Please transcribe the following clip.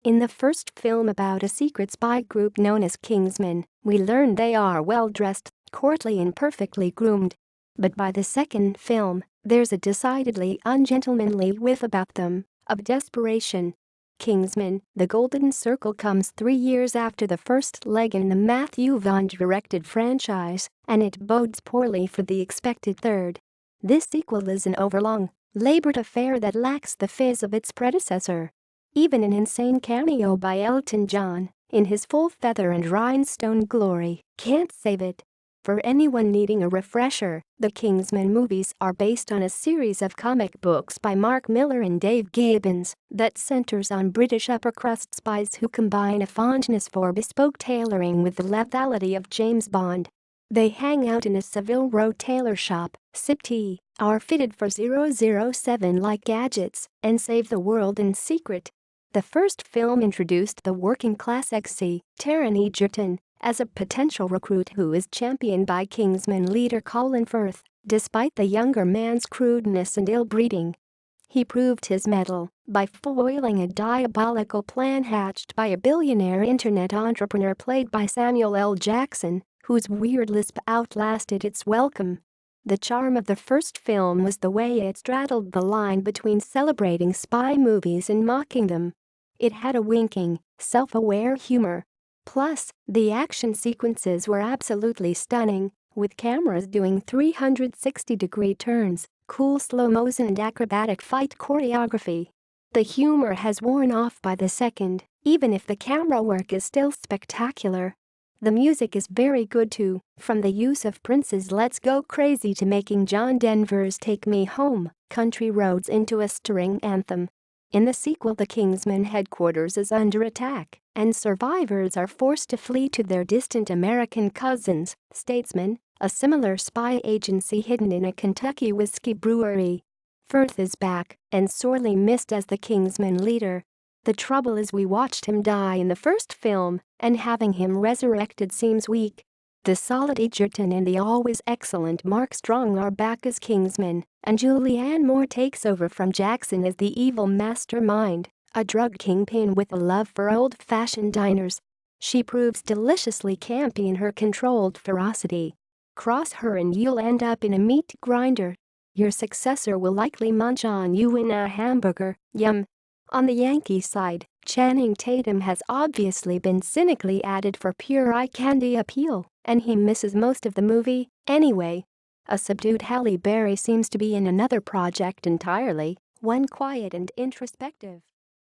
In the first film about a secret spy group known as Kingsman, we learn they are well-dressed, courtly and perfectly groomed. But by the second film, there's a decidedly ungentlemanly whiff about them, of desperation. Kingsman, The Golden Circle comes 3 years after the first leg in the Matthew Vaughn-directed franchise, and it bodes poorly for the expected third. This sequel is an overlong, labored affair that lacks the fizz of its predecessor. Even an insane cameo by Elton John, in his full feather and rhinestone glory, can't save it. For anyone needing a refresher, the Kingsman movies are based on a series of comic books by Mark Millar and Dave Gibbons that centers on British upper-crust spies who combine a fondness for bespoke tailoring with the lethality of James Bond. They hang out in a Saville Row tailor shop, sip tea, are fitted for 007-like gadgets, and save the world in secret. The first film introduced the working-class ex-sea, Taron Egerton, as a potential recruit who is championed by Kingsman leader Colin Firth, despite the younger man's crudeness and ill-breeding. He proved his mettle by foiling a diabolical plan hatched by a billionaire internet entrepreneur played by Samuel L. Jackson, whose weird lisp outlasted its welcome. The charm of the first film was the way it straddled the line between celebrating spy movies and mocking them. It had a winking, self-aware humor. Plus, the action sequences were absolutely stunning, with cameras doing 360-degree turns, cool slow-motion and acrobatic fight choreography. The humor has worn off by the second, even if the camera work is still spectacular. The music is very good too, from the use of Prince's Let's Go Crazy to making John Denver's Take Me Home, Country Roads into a stirring anthem. In the sequel, the Kingsman headquarters is under attack, and survivors are forced to flee to their distant American cousins, Statesman, a similar spy agency hidden in a Kentucky whiskey brewery. Firth is back, and sorely missed as the Kingsman leader. The trouble is we watched him die in the first film, and having him resurrected seems weak. The solid Egerton and the always excellent Mark Strong are back as Kingsman, and Julianne Moore takes over from Jackson as the evil mastermind, a drug kingpin with a love for old-fashioned diners. She proves deliciously campy in her controlled ferocity. Cross her and you'll end up in a meat grinder. Your successor will likely munch on you in a hamburger, yum. On the Yankee side, Channing Tatum has obviously been cynically added for pure eye candy appeal, and he misses most of the movie, anyway. A subdued Halle Berry seems to be in another project entirely, one quiet and introspective.